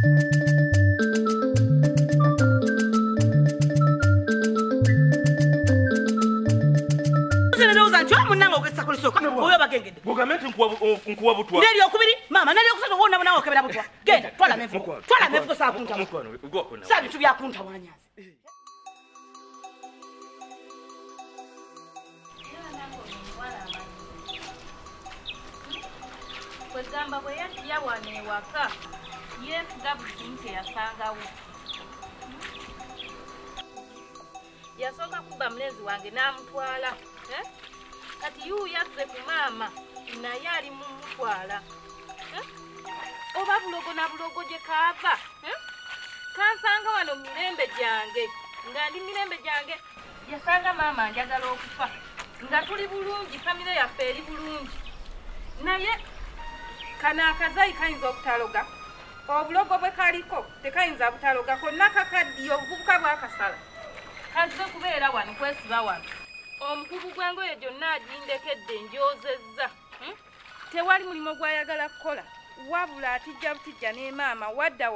Neri okubiri mama neri okusatu wona bana okebera butwa genda twala mefu sa kunta sabi tubya kunta wanyaze kwegamba bwe yajja wano ewaka yeefuga buli kimu kye yasangawo yasooka kuba mulenzi wange n'amutwala kati yuu yazze ku maama naye ali mu mutwala oba bulogo na bulogo gye kaava kansanga wano mirembe gyange nga ndi mirembe gyange yasanga maama njagala okufa nga tuli bulungi famire yaffe eri bulungi naye kana akazayi kayinza okutaloga obulogo bwe kaliko tekayinza butaloga konna kakaddiyo obuvubuka bwakasala kazze kubeera wano kwesiba wano omukugu gw'engoye gyonna agindekedde njozezza tewali mulimu gw'ayagala kukola wabula atijja butijja ne maama wadda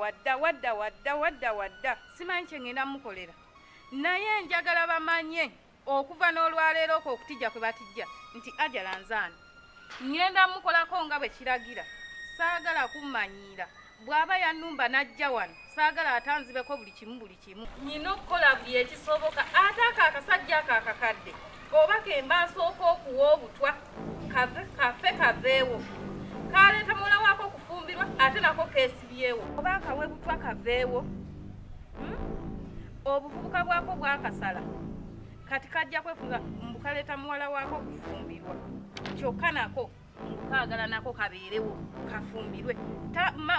simanyi kye ngenda mukolera naye njagala bamanye okuva n'olwaleero okwo okutijja kwe batijja nti ajala nzaani ngenda mukolako nga bwe kiragira saagala kummanyiira bw'aba yannumba n'ajja wano saagala atanzibeko buli kimu nyina okukola buli ekisoboka ate ako akasajja ako akakadde oba kemba nsooka okuwa obutwa kafe kaveewo kaleeta muwala waako okufumbirwa ate nako keesibyewo oba akawe butwa kaveewo obuvubuka bwako bwakasala kati kajja kwefunza mbukaleeta muwala waako okufumbirwa kyokka nako kaagala nako kabeerewo kafumbirwe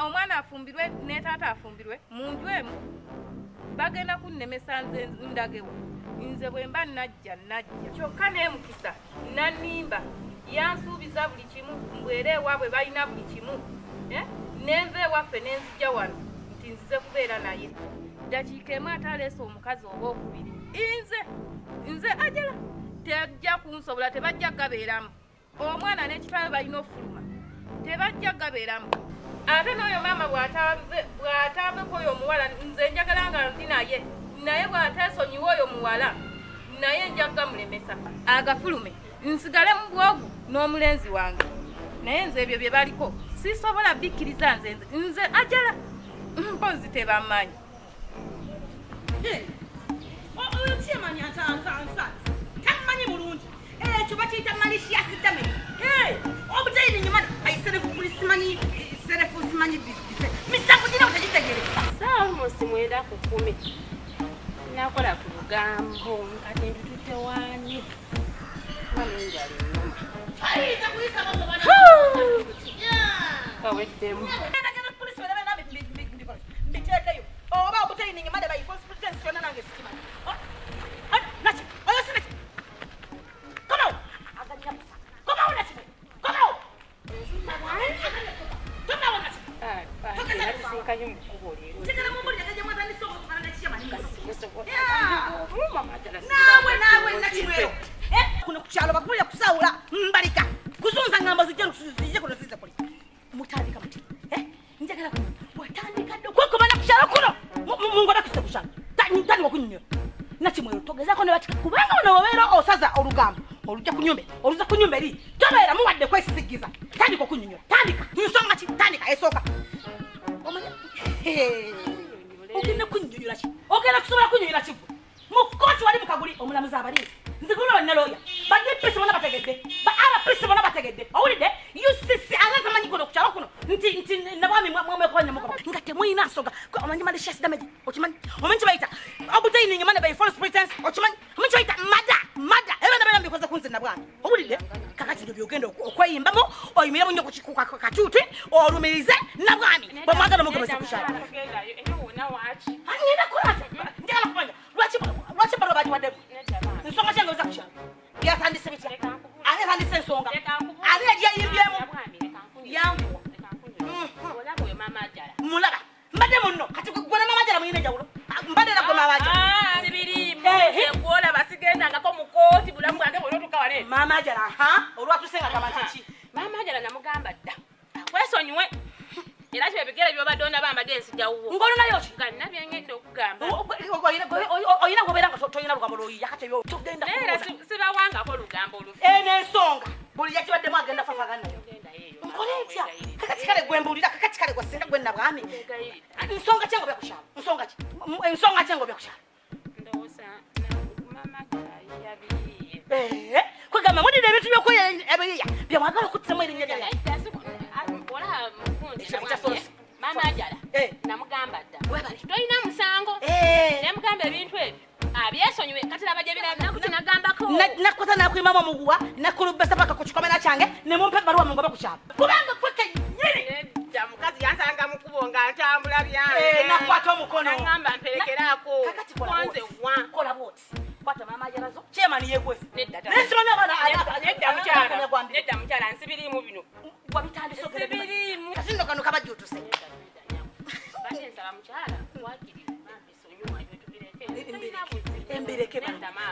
omwana afumbirwe ne taata afumbirwe mu nju emu bagenda kunnemesa nze ndagewo nze bwe mba najja kyokka n'emukisa nannimba yansuubiza buli kimu mbwere ewaabwe balina buli kimu nenva ewaffe nenzijja wano nti nzize kubeera naye dakiika emu ate aleese omukazi oba okubiri nze ajala tejja kunsobola tebajja gabeeramu omwana n'ekitwale balina okufuluma tebajja gabeeramu ate n'oyo maama bw'atambeko oyo omuwala nze njagala nga ndi naye bw'ateesonyiwa oyo muwala naye nja gamulemesa agafulume nsigale mu bwogu n'omulenzi wange naye nze ebyo bye baliko sisobola bikkiriza nze ajala mpozi tebammanyi oyo kyemanyi atansansa tammanyi bulungi ekyo bakiyita malicious damage obutaini nyuma aiserefu polisimanyi serefu simanyi bisibise misango gina otegitegereka almost mwenda ku 10 nakola ku lugambo kati ntutute wani wanenjali aiza kuyisa baba bana kaweddemu ndagenda polisi bana bana mbiteekayo oba obutaini nyuma de bayi false pretense yona nange sikimanyi nachi oyo sinaki come out come out nachi come out nawe nakimwero kuno kukyalo bakulya kusawula mbalika kuzunza ngambo zijje kuno zize kuli mutandika muti njagala kuno watandika doko bana kukyalo kuno mungoda kise kukyalo tani wakunyyo nakimwero togezako ne batika kubanga bano obeera osaza olugambo olujja kunyumbe oluza kunyumbe eri tobeera muwadde kwesigiza tandika okunyyo tandika nsonga ki tandika esooka omanya ogenda kunyonyola ki ogenda kusobola kunyonyola ki mukooti wali mukaguli omulamuzi abalinzi nzigula olina looya badipisi bona bategedde abapisi bona bategedde owulidde ucc anga tamanyi kono kukyalo kuno nti nabwami mwamwekonyamuko nga temuyina nsonga omanyi malicious damage okimanyi omanyi kibayita obutaini nyuma ne by false pretense okimanyi omanyi kibayita mada era nabera mbikoze kunze nabwami owulidde kakati ebyo byogenda okweyimbamu oyimire bunyo kacuuti olumirize nabwami bwe mwagala mugobesa kukyalo ngenda kulate njagala kumanya lwaki balo bagiwaddemu nsonga kyange oza kukyalo byatandise bitya ate tandise ensonga ate egyeyimbyemu yankuwa mulaba mbadde munno kati gwona mama jala muyina enjawulo mbadde era gwe mama jala sibirimu kuola basigendangako mu kooti bulamu bwange bwonotuka wale mama jala olwatusenga kamatiki mama jala namugamba dda wesonyiwe era kibebigere ebyo badonda bamba densi jawuwo. Ngono nayo ki? Nga nabye ngenda okugamba. Oyina gobera nga toyina lugambo lwoyiya kati ebyo tugenda Era sibawangako lugambo olufu. n'ensonga buli yakibaddemu agenda fafagana nayo. Genda yeeyo. Nkole etya kakati kale gwe mbulira kakati kale gwe singa gwe nabwami nsonga kyengo byakukyala ensonga kyengo byakukyala Ndowooza mama yabiyiye. kwegamba mulira ebintu byokweyiya byamwagala okuttiramu erinnya lyaye. Wala mukundi mama ajala namugamba dda toyina musango nemugamba ebintu ebyo abyesonyiwe kati laba gye birakuti nagambako nakwata nakwimamu omuguwa nakulubesa paka ku kikomera kyange nemumpa ebbaluwa mungobe ku kyalo kubanga ffe kenyini dda mukazi yansanga mukubo nga ntambula byange nakwata omukono nagamba mperekeraako konze wa kola bwoti kwata mama ajalazo kyemani yekwese nedda mukyala nsibirimu bino wabitandise sibirimu kasindo kano kabajjutuse nsala mukyala wakiri onyuma embereke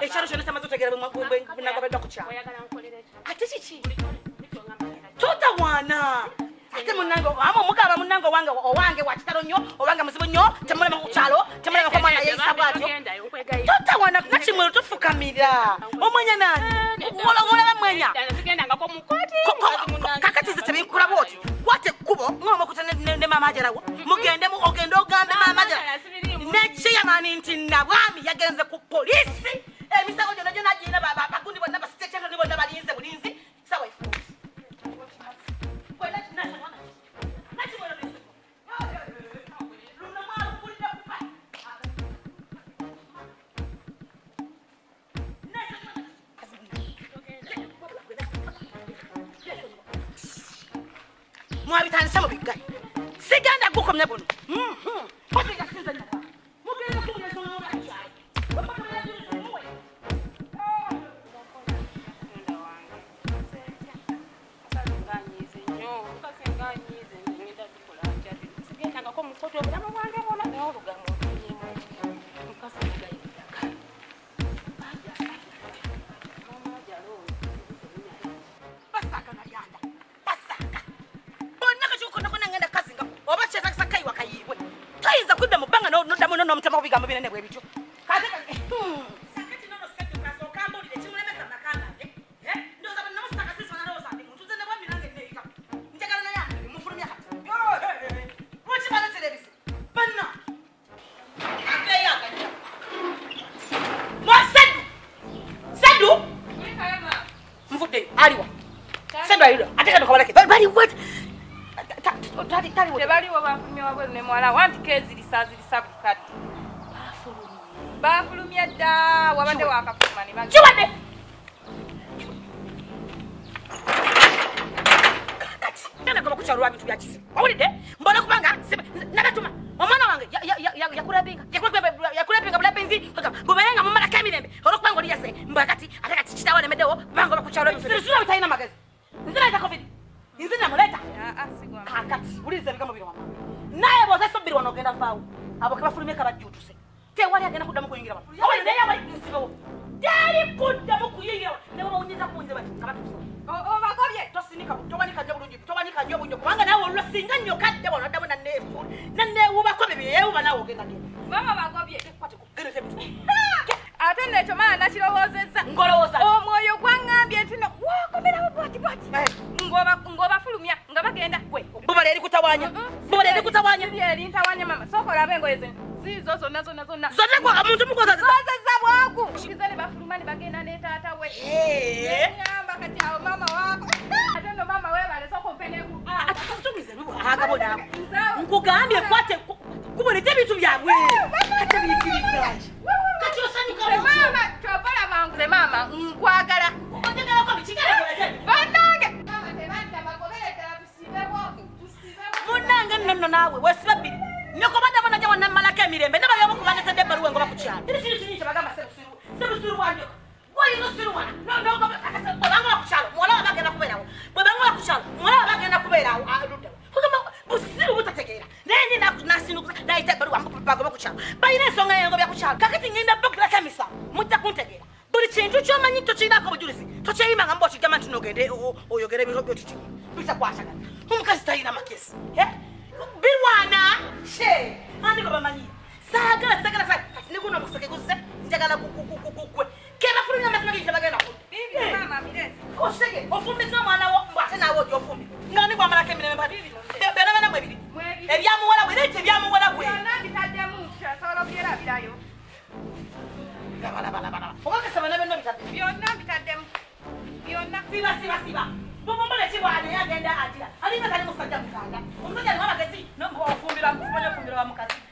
ekyalo kyonna kyamaze otegera bunagobedwa ku kyalo ate kiki totawaana ate munange ama omugamba munange owange wakitalo nnyo obanga muzibu nnyo temulema ku kyalo temulema ko mwana yeisa bwatyo totawaana nakimwero tofukamira omwenya nani olaba mwenya kakati ze tebinkula bwoti kwate ekkubo ng'omakuta ne mama ajalawo mugende ogambe mama ajala nekiyamani nti nabwami yagenze ku polisi emisango gyonna gyonna giyina bagundi bonna basitekyatoni bonna balinze bulinzi sawa mwabitandise mu bigayi sigenda gukomye buno nomutema kubigambo binene bwe bityo tebaliwo bafulumya wabweru ne muwala wanti kezirisa buli kati bafulumya dda wabadde wakafuluma ne kiwadde kakati nagamba kukyalwa bintu byakisimu owulidde mbona kubanga nagatuma omwana wange yakulabinga bulabenzi bubayenga mumalako emirembe olwokubanga oli yase mbakati ate kati kitawo nemeddewo banga bakukyalwa sirisuula bitalina magezi nzireta covid nzina muleta kakati ulize bigambo bino mama naye boza sobiri wano ogenda faawo abo kebafulumye kabajjutuse tewali agenda kuddamu kuyingira wano owe naye abaisibewo teri kuddamu kuyingira newe bawunyiza kunze bati kabatusa obagobye tosinika towanika nnyo bulungi towanika nnyo bunyo kubanga nawe olwo singa nnyo kadde bono oddamu nanneewubako bibye yeewuba nawe ogenda genda mama bagobye gerete bitu ate nekyo maana nakirowoozezza ngolowooza omwoyo gwaŋŋambye nti no wakomerawo bwati ng'obafulumya nga bagenda gwe bubala eri kutawanya bubala eri kutawanya eri ntawanya mama sooka olabe engoye ze ziizo zonna zonna omuntu mukozazeza bwaku kiza ne bafuluma ne bagenda ne taata we neŋŋamba kati awo mama waako ate no mama weebale sooka ompeneku agabonako nkugambye kwate kubonete ebintu byabwe ate biyikirizaaki kati osanyukamama kyobola banguze mama nkwagala bannange munnange nonno naawe wesiba bbiri nyoko baddamu najja wannammalako emirembe nabayoba okubanetedde ebbaluwa engoba ku kyalo eri kino kini kyebagamba sebusiru bwa nyoko gwayina osiruwana obanga ba ku kyalo muwala wa bagenda kubeerawo bwe bangoba ku kyalo muwala wa bagenda kubeerawo luddawo kugamba busiru butategeera naye ndi nasinukuza nayita ebbaluwa bagoba ku kyalo balina ensonga yengobya ku kyalo kakati ngenda bogirako emisango mujja kuntegeera buli kintu kyomanyi tokirinako obujulizi tokyeyimanga mba okigamba nti nogende oyogere ebiro byo tuki bitakwatagana omukazi talina magezi birwana Ani ko bamanyi. Sagala kati ne kuno musake kuzze njagala kukukukukwe. Kera fulumya masima kintu bagenda ku. Bibi mama Mirezi. Ko shege ofumbisa mwana wo mbate nawo gyofumbi. Ngani kwa mala kemine mbati. Bera bana mwebiri. Ebyamuwala bwe lete ebyamuwala bwe. Byonna bitaddemu kyasobola obyerabirayo. Bala. Okakasaba ne benno bitadde. Byonna bitaddemu. Byonna. Siba. Bobombole kibwane yagenda ajira. Alinga kali musajja mukanda. Omusajja ni wabagezi no ofumbira wa mukazi.